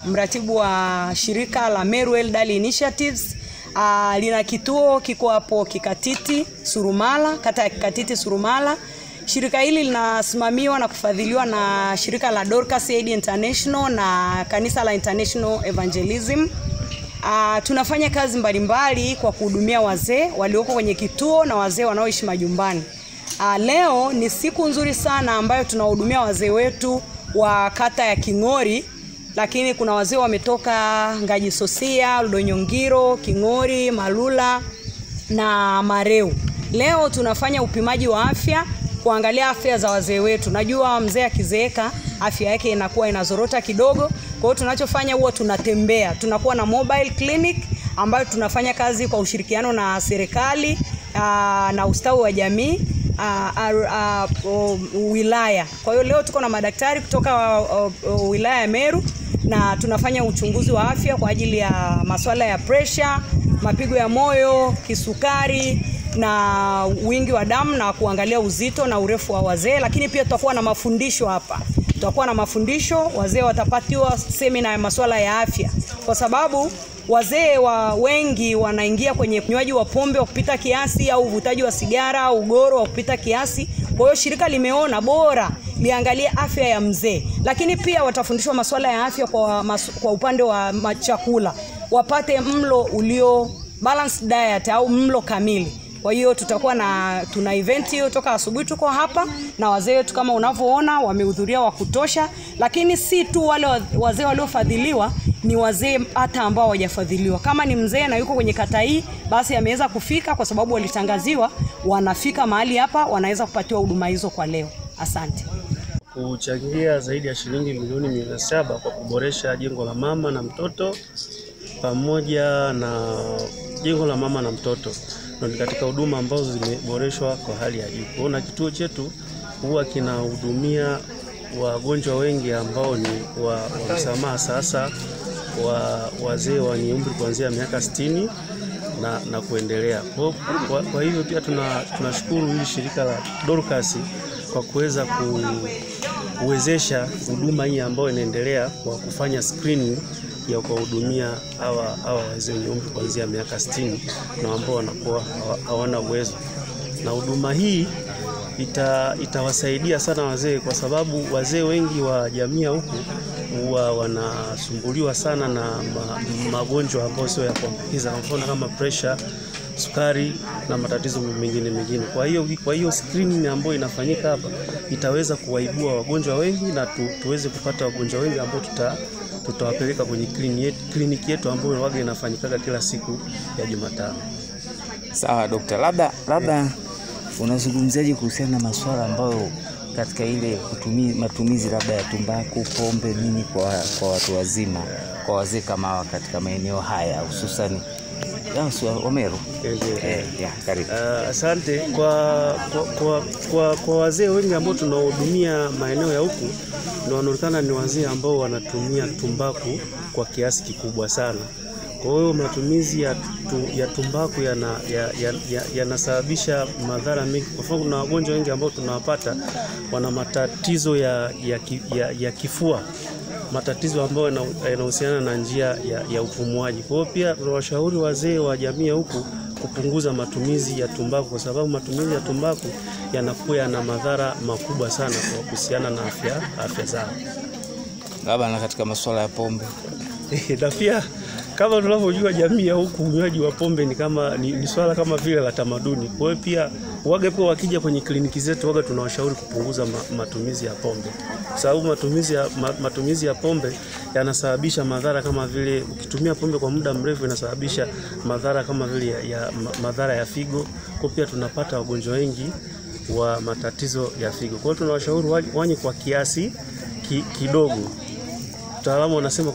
Mratibu wa shirika la Meru Elderly Initiatives. Lina kituo kiko hapo Kikatiti Surumala, kata ya Kikatiti Surumala. Shirika hili linasimamiwa na kufadhiliwa na shirika la Dorcas Aid International na kanisa la International Evangelism. Tunafanya kazi mbalimbali kwa kuhudumia wazee walioko kwenye kituo na wazee wanaoishi majumbani. Leo ni siku nzuri sana ambayo tunahudumia wazee wetu wa kata ya King'ori, lakini kuna wazee wametoka Ngaji Sosia, Ludonyongiro, King'ori, Malula na Mareu. Leo tunafanya upimaji wa afya, kuangalia afya za wazee wetu. Najua mzee akizeeka afya yake inakuwa inazorota kidogo. Kwa hiyo tunachofanya huwa tunatembea. Tunakuwa na mobile clinic ambayo tunafanya kazi kwa ushirikiano na serikali na ustawi wa jamii wilaya. Kwa hiyo leo tuko na madaktari kutoka wilaya ya Meru na tunafanya uchunguzi wa afya kwa ajili ya masuala ya pressure, mapigo ya moyo, kisukari na wingi wa damu na kuangalia uzito na urefu wa wazee. Lakini pia tutakuwa na mafundisho hapa. Tutakuwa na mafundisho, wazee watapatiwa semina ya masuala ya afya. Kwa sababu wazee wengi wanaingia kwenye unywaji wa pombe wa kupita kiasi au uvutaji wa sigara au ugoro wa kupita kiasi. Kwa hiyo shirika limeona bora liangalie afya ya mzee. Lakini pia watafundishwa masuala ya afya kwa upande wa chakula. Wapate mlo ulio balanced diet au mlo kamili. Kwa hiyo tuna event hiyo toka asubuhi tuko hapa na wazee wetu kama unavyoona wamehudhuria wa kutosha. Lakini si tu wale wazee waliofadhiliwa, ni wazee hata ambao hawajafadhiliwa. Kama ni mzee na yuko kwenye kata hii, basi ameweza kufika kwa sababu walitangaziwa, wanafika mahali hapa wanaweza kupatiwa huduma hizo kwa leo. Asante. Kuchangia zaidi ya shilingi milioni 700 kwa kuboresha jengo la mama na mtoto pamoja na jengo la mama na mtoto. Ni katika huduma ambazo zimeboreshwa kwa hali ya juu. Na kituo chetu huwa kinahudumia wagonjwa wengi ambao ni wa msamaha sasa, wazee wenye umri kuanzia miaka 60 na kuendelea. Kwa hivyo pia tunashukuru hili shirika la Dorcas kwa kuweza kuwezesha huduma hii ambayo inaendelea kwa kufanya screening ya kuhudumia hawa wazee wenye umri kuanzia miaka 60 na ambao wanakuwa hawana uwezo. Na huduma hii itawasaidia sana wazee, kwa sababu wazee wengi wa jamii huku huwa wanasumbuliwa sana na magonjwa ambayo sio ya kuambukiza, mfano kama pressure, sukari na matatizo mengine. Kwa hiyo screening ambayo inafanyika hapa itaweza kuwaibua wagonjwa wengi na tuweze kupata wagonjwa wengi ambao tutawapeleka kwenye kliniki yetu ambayo waga inafanyika kila siku ya Jumatano. Sawa daktari, labda unazungumzaje kuhusiana na masuala ambayo katika ile matumizi labda ya tumbaku, pombe nini kwa watu wazima, kwa wazee kama katika maeneo haya hususan wa Meru? Karibu. Asante. Kwa wazee wengi ambao tunahudumia maeneo ya huku wanaonekana ni wazee ambao wanatumia tumbaku kwa kiasi kikubwa sana. Kwa hiyo matumizi ya tumbaku yanasababisha madhara mengi. Kwa mfano kuna wagonjwa wengi ambao tunawapata wana matatizo ya kifua, matatizo ambayo yanahusiana na njia ya upumuaji. Kwa hiyo pia tunawashauri wazee wa jamii huku kupunguza matumizi ya tumbaku, kwa sababu matumizi ya tumbaku yanakuwa na madhara makubwa sana kwa kuhusiana na afya zao. Labda na katika masuala ya pombe. Na pia kama tunavyojua jamii ya huku unywaji wa pombe ni swala kama vile la tamaduni. Kwa hiyo pia wakija kwenye kliniki zetu tunawashauri kupunguza matumizi ya pombe. Kwa sababu matumizi ya pombe yanasababisha madhara kama vile, ukitumia pombe kwa muda mrefu inasababisha madhara kama vile madhara ya figo. Kwa pia tunapata wagonjwa wengi wa matatizo ya figo. Kwa hiyo tunawashauri wanywe kwa kiasi kidogo. Wataalamu wanasema